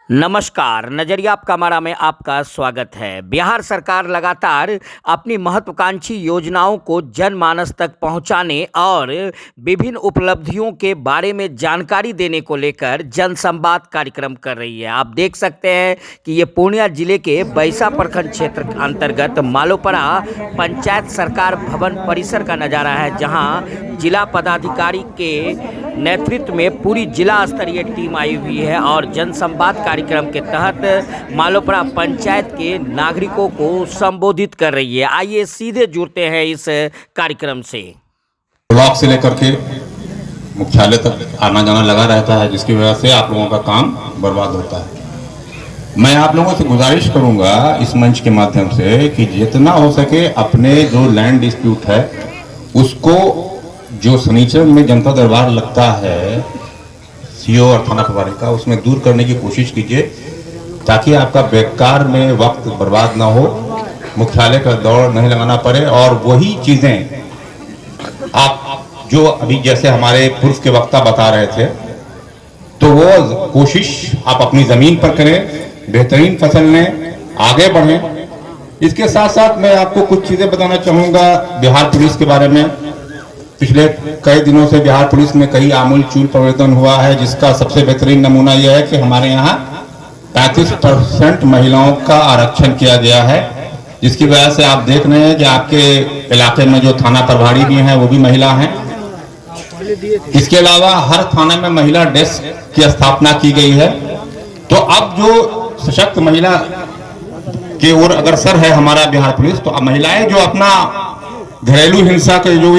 नमस्कार, नजरिया आपका हमारा में आपका स्वागत है। बिहार सरकार लगातार अपनी महत्वाकांक्षी योजनाओं को जनमानस तक पहुंचाने और विभिन्न उपलब्धियों के बारे में जानकारी देने को लेकर जनसंवाद कार्यक्रम कर रही है। आप देख सकते हैं कि ये पूर्णिया जिले के बैसा प्रखंड क्षेत्र अंतर्गत मालोपरा पंचायत सरकार भवन परिसर का नज़ारा है, जहां जिला पदाधिकारी के नेतृत्व में पूरी जिला स्तरीय टीम आई हुई है और जनसंवाद कार्यक्रम के तहत मालोपरा पंचायत के नागरिकों को संबोधित कर रही है। आइए सीधे जुड़ते हैं इस कार्यक्रम से। ब्लॉक से लेकर के मुख्यालय तक आना जाना लगा रहता है, जिसकी वजह से आप लोगों का काम बर्बाद होता है। मैं आप लोगों से गुजारिश करूंगा इस मंच के माध्यम से कि जितना हो सके अपने जो लैंड डिस्प्यूट है उसको, जो शनिचर में जनता दरबार लगता है सीओ और थाना प्रभारी का, उसमें दूर करने की कोशिश कीजिए ताकि आपका बेकार में वक्त बर्बाद ना हो, मुख्यालय का दौड़ नहीं लगाना पड़े। और वही चीजें आप जो अभी जैसे हमारे पूर्व के वक्ता बता रहे थे, तो वो कोशिश आप अपनी जमीन पर करें, बेहतरीन फसल लें, आगे बढ़ें। इसके साथ साथ मैं आपको कुछ चीजें बताना चाहूंगा बिहार पुलिस के बारे में। पिछले कई दिनों से बिहार पुलिस में कई आमूल चूल परिवर्तन हुआ है, जिसका सबसे बेहतरीन नमूना यह है कि हमारे यहाँ 35% महिलाओं का आरक्षण किया गया है, जिसकी वजह से आप देख रहे हैं कि आपके इलाके में जो थाना प्रभारी भी हैं वो भी महिला हैं। इसके अलावा हर थाना में महिला डेस्क की स्थापना की गई है। तो अब जो सशक्त महिला की ओर अग्रसर है हमारा बिहार पुलिस, तो अब महिलाएं जो अपना घरेलू हिंसा का जो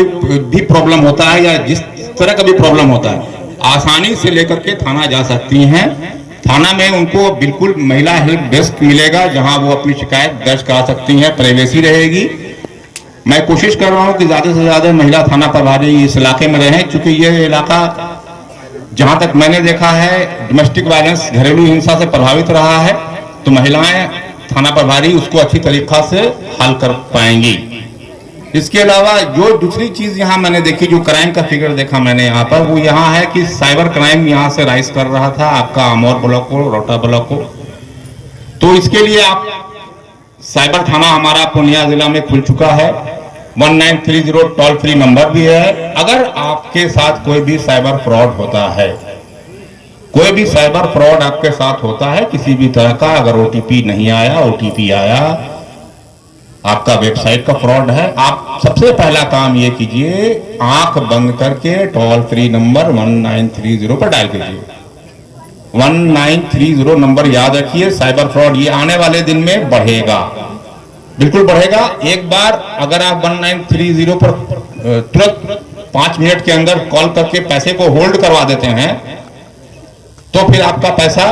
भी प्रॉब्लम होता है या जिस तरह का भी प्रॉब्लम होता है, आसानी से लेकर के थाना जा सकती हैं। थाना में उनको बिल्कुल महिला हेल्प डेस्क मिलेगा, जहां वो अपनी शिकायत दर्ज करा सकती हैं, प्राइवेसी रहेगी। मैं कोशिश कर रहा हूं कि ज्यादा से ज्यादा महिला थाना प्रभारी इस इलाके में रहें, क्योंकि ये इलाका जहां तक मैंने देखा है डोमेस्टिक वायलेंस, घरेलू हिंसा से प्रभावित रहा है। तो महिलाएं थाना प्रभारी उसको अच्छी तरीका से हल कर पाएंगी। इसके अलावा जो दूसरी चीज यहाँ मैंने देखी, जो क्राइम का फिगर देखा मैंने यहाँ पर, वो यहाँ है कि साइबर क्राइम यहाँ से राइज कर रहा था आपका अमौर ब्लॉक को, रोहटा ब्लॉक को। तो इसके लिए आप साइबर थाना हमारा पूर्णिया जिला में खुल चुका है। 1930 टोल फ्री नंबर भी है। अगर आपके साथ कोई भी साइबर फ्रॉड होता है, कोई भी साइबर फ्रॉड आपके साथ होता है किसी भी तरह का, अगर ओटीपी नहीं आया, ओटीपी आया, आपका वेबसाइट का फ्रॉड है, आप सबसे पहला काम ये कीजिए, आंख बंद करके टोल फ्री नंबर 1930 पर डायल कीजिए। 1930 नंबर याद रखिए। साइबर फ्रॉड ये आने वाले दिन में बढ़ेगा, बिल्कुल बढ़ेगा। एक बार अगर आप 1930 पर तुरंत 5 मिनट के अंदर कॉल करके पैसे को होल्ड करवा देते हैं, तो फिर आपका पैसा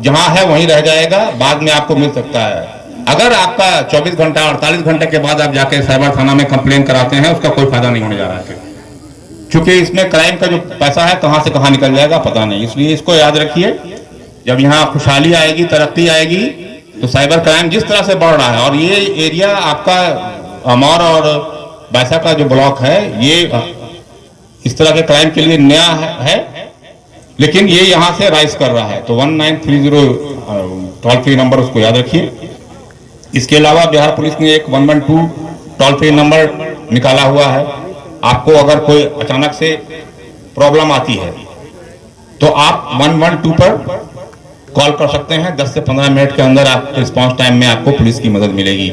जहां है वहीं रह जाएगा, बाद में आपको मिल सकता है। अगर आपका 24 घंटा 48 घंटे के बाद आप जाके साइबर थाना में कंप्लेन कराते हैं, उसका कोई फायदा नहीं होने जा रहा है, क्योंकि इसमें क्राइम का जो पैसा है कहां से कहां निकल जाएगा पता नहीं। इसलिए इसको याद रखिए, जब यहाँ खुशहाली आएगी, तरक्की आएगी, तो साइबर क्राइम जिस तरह से बढ़ रहा है, और ये एरिया आपका अमौर और बैसा का जो ब्लॉक है, ये इस तरह के क्राइम के लिए नया है, लेकिन ये यहाँ से राइज कर रहा है। तो 1930 टोल फ्री नंबर उसको याद रखिए। इसके अलावा बिहार पुलिस ने एक 112 टोल फ्री नंबर निकाला हुआ है। आपको अगर कोई अचानक से प्रॉब्लम आती है तो आप 112 पर कॉल कर सकते हैं। 10 से 15 मिनट के अंदर आप रिस्पांस टाइम में आपको पुलिस की मदद मिलेगी।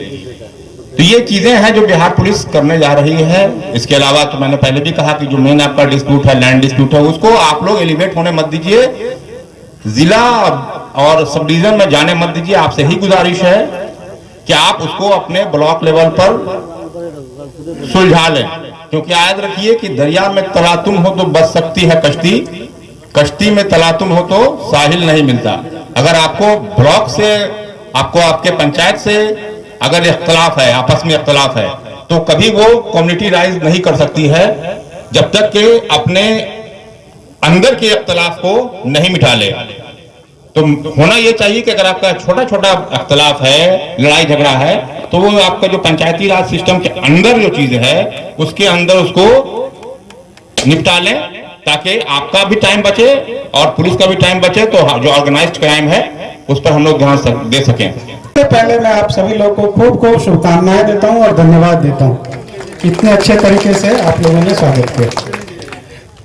तो ये चीजें हैं जो बिहार पुलिस करने जा रही है। इसके अलावा तो मैंने पहले भी कहा कि जो मेन आपका डिस्प्यूट है, लैंड डिस्प्यूट है, उसको आप लोग एलिवेट होने मत दीजिए, जिला और सब डिवीजन में जाने मत दीजिए। आपसे ही गुजारिश है कि आप उसको अपने ब्लॉक लेवल पर सुलझा लें, क्योंकि याद रखिए कि दरिया में तलातुम हो तो बच सकती है कश्ती, कश्ती में तलातुम हो तो साहिल नहीं मिलता। अगर आपको ब्लॉक से, आपको आपके पंचायत से अगर इख्तलाफ है, आपस में इख्तलाफ है, तो कभी वो कम्युनिटी राइज नहीं कर सकती है जब तक कि अपने अंदर के इख्तलाफ को नहीं मिटा ले। तो होना ये चाहिए कि अगर आपका छोटा छोटा अख्तलाफ है, लड़ाई झगड़ा है, तो वो आपका जो पंचायती राज सिस्टम के अंदर जो चीज है उसके अंदर उसको निपटा लें, ताकि आपका भी टाइम बचे और पुलिस का भी टाइम बचे। तो जो ऑर्गेनाइज्ड क्राइम है उस पर हम लोग ध्यान दे सकें। सबसे पहले मैं आप सभी लोग को खूब खूब शुभकामनाएं देता हूं और धन्यवाद देता हूं, इतने अच्छे तरीके से आप लोगों ने स्वागत किया।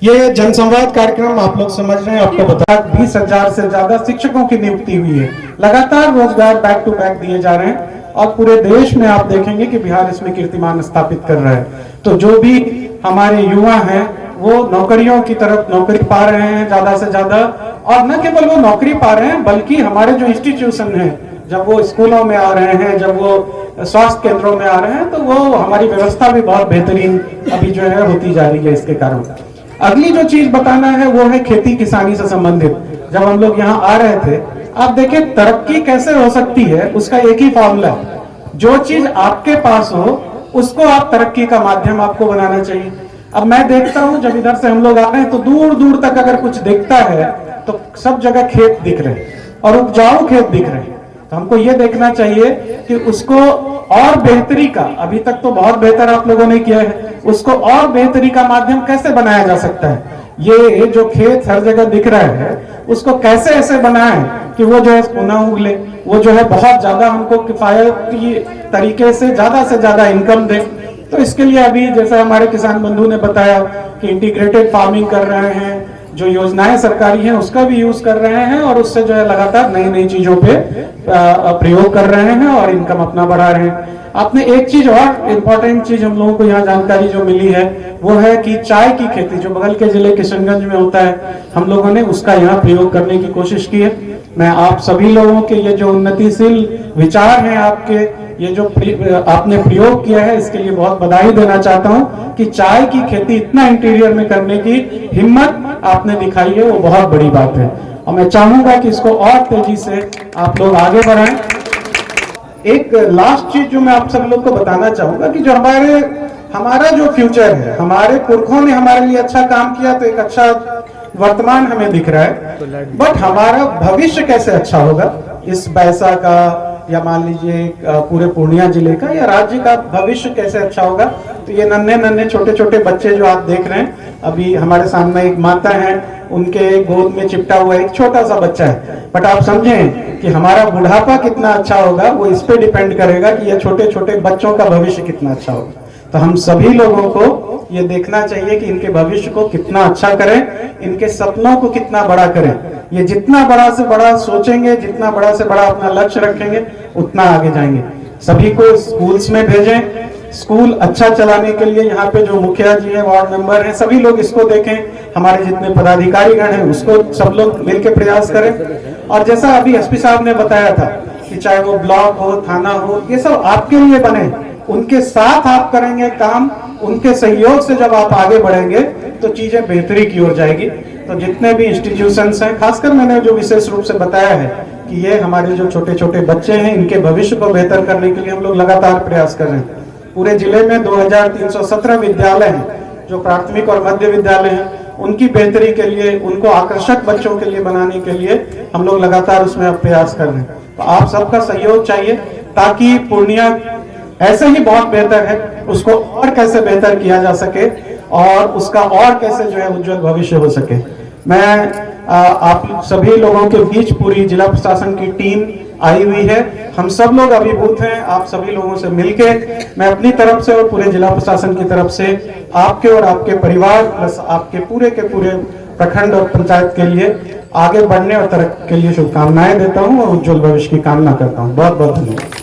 ये जनसंवाद कार्यक्रम आप लोग समझ रहे हैं, आपको बता 20,000 से ज्यादा शिक्षकों की नियुक्ति हुई है, लगातार रोजगार बैक टू बैक दिए जा रहे हैं और पूरे देश में आप देखेंगे कि बिहार इसमें कीर्तिमान स्थापित कर रहा है। तो जो भी हमारे युवा हैं वो नौकरियों की तरफ नौकरी पा रहे हैं ज्यादा से ज्यादा, और न केवल वो नौकरी पा रहे हैं बल्कि हमारे जो इंस्टीट्यूशन है, जब वो स्कूलों में आ रहे हैं, जब वो स्वास्थ्य केंद्रों में आ रहे हैं, तो वो हमारी व्यवस्था भी बहुत बेहतरीन अभी जो है होती जा रही है इसके कारण। अगली जो चीज बताना है वो है खेती किसानी से संबंधित। जब हम लोग यहाँ आ रहे थे, आप देखें तरक्की कैसे हो सकती है, उसका एक ही फॉर्मूला है, जो चीज आपके पास हो उसको आप तरक्की का माध्यम आपको बनाना चाहिए। अब मैं देखता हूं जब इधर से हम लोग आ रहे हैं तो दूर दूर तक अगर कुछ दिखता है तो सब जगह खेत दिख रहे हैं और उपजाऊ खेत दिख रहे हैं। तो हमको ये देखना चाहिए कि उसको और बेहतरी का, अभी तक तो बहुत बेहतर आप लोगों ने किया है, उसको और बेहतरी का माध्यम कैसे बनाया जा सकता है। ये जो खेत हर जगह दिख रहा है उसको कैसे ऐसे बनाएं कि वो जो है पुनः उगले, वो जो है बहुत ज्यादा हमको किफायती तरीके से ज्यादा इनकम दे। तो इसके लिए अभी जैसे हमारे किसान बंधु ने बताया कि इंटीग्रेटेड फार्मिंग कर रहे हैं, जो योजनाएं सरकारी हैं उसका भी यूज कर रहे हैं और उससे जो है लगातार नई नई चीजों पे प्रयोग कर रहे हैं और इनकम अपना बढ़ा रहे हैं। आपने एक चीज और इम्पोर्टेंट चीज हम लोगों को यहाँ जानकारी जो मिली है वो है कि चाय की खेती जो बगल के जिले किशनगंज में होता है, हम लोगों ने उसका यहाँ प्रयोग करने की कोशिश की है। मैं आप सभी लोगों के ये जो उन्नतिशील विचार हैं आपके, ये जो आपने प्रयोग किया है, इसके लिए बहुत बधाई देना चाहता हूं कि चाय की खेती इतना इंटीरियर में करने की हिम्मत आपने दिखाई है, वो बहुत बड़ी बात है और मैं चाहूंगा कि इसको और तेजी से आप लोग आगे बढ़ाएं। एक लास्ट चीज जो मैं आप सब लोग को बताना चाहूंगा कि जो हमारा जो फ्यूचर है, हमारे पुरखों ने हमारे लिए अच्छा काम किया तो एक अच्छा वर्तमान हमें दिख रहा है, बट हमारा भविष्य कैसे अच्छा होगा इस बैसा का या मान लीजिए पूरे पूर्णिया जिले का या राज्य का भविष्य कैसे अच्छा होगा। तो ये नन्हे नन्हे छोटे छोटे बच्चे जो आप देख रहे हैं, अभी हमारे सामने एक माता है, उनके गोद में चिपटा हुआ एक छोटा सा बच्चा है, बट आप समझें कि हमारा बुढ़ापा कितना अच्छा होगा वो इस पे डिपेंड करेगा कि ये छोटे छोटे बच्चों का भविष्य कितना अच्छा होगा। तो हम सभी लोगों को ये देखना चाहिए कि इनके भविष्य को कितना अच्छा करें, इनके सपनों को कितना बड़ा करें। ये जितना बड़ा से बड़ा सोचेंगे, जितना बड़ा से बड़ा अपना लक्ष्य रखेंगे, उतना आगे जाएंगे। सभी को स्कूल्स में भेजें, स्कूल अच्छा चलाने के लिए यहाँ पे जो मुखिया जी हैं, वार्ड मेंबर हैं, सभी लोग इसको देखें, हमारे जितने पदाधिकारी गण हैं उसको सब लोग मिलकर प्रयास करें। और जैसा अभी एसपी साहब ने बताया था कि चाहे वो ब्लॉक हो, थाना हो, ये सब आपके लिए बने, उनके साथ आप करेंगे काम, उनके सहयोग से जब आप आगे बढ़ेंगे तो चीजें बेहतरी की ओर जाएगी। तो जितने भी इंस्टीट्यूशंस हैं, खासकर मैंने जो विशेष रूप से बताया है कि ये हमारे जो छोटे छोटे बच्चे हैं, इनके भविष्य को बेहतर करने के लिए हम लोग लगातार प्रयास कर रहे हैं। पूरे जिले में 2317 विद्यालय हैं जो प्राथमिक और मध्य विद्यालय हैं, उनकी बेहतरी के लिए, उनको आकर्षक बच्चों के लिए बनाने के लिए हम लोग लगातार उसमें प्रयास कर रहे हैं। तो आप सबका सहयोग चाहिए ताकि पूर्णिया ऐसे ही बहुत बेहतर है, उसको और कैसे बेहतर किया जा सके और उसका और कैसे जो है उज्जवल भविष्य हो सके। मैं आप सभी लोगों के बीच पूरी जिला प्रशासन की टीम आई हुई है, हम सब लोग अभिभूत हैं। आप सभी लोगों से मिलके मैं अपनी तरफ से और पूरे जिला प्रशासन की तरफ से आपके और आपके परिवार प्लस आपके पूरे के पूरे प्रखंड और पंचायत के लिए आगे बढ़ने और तरक्की के लिए शुभकामनाएं देता हूं और उज्जवल भविष्य की कामना करता हूं। बहुत बहुत धन्यवाद।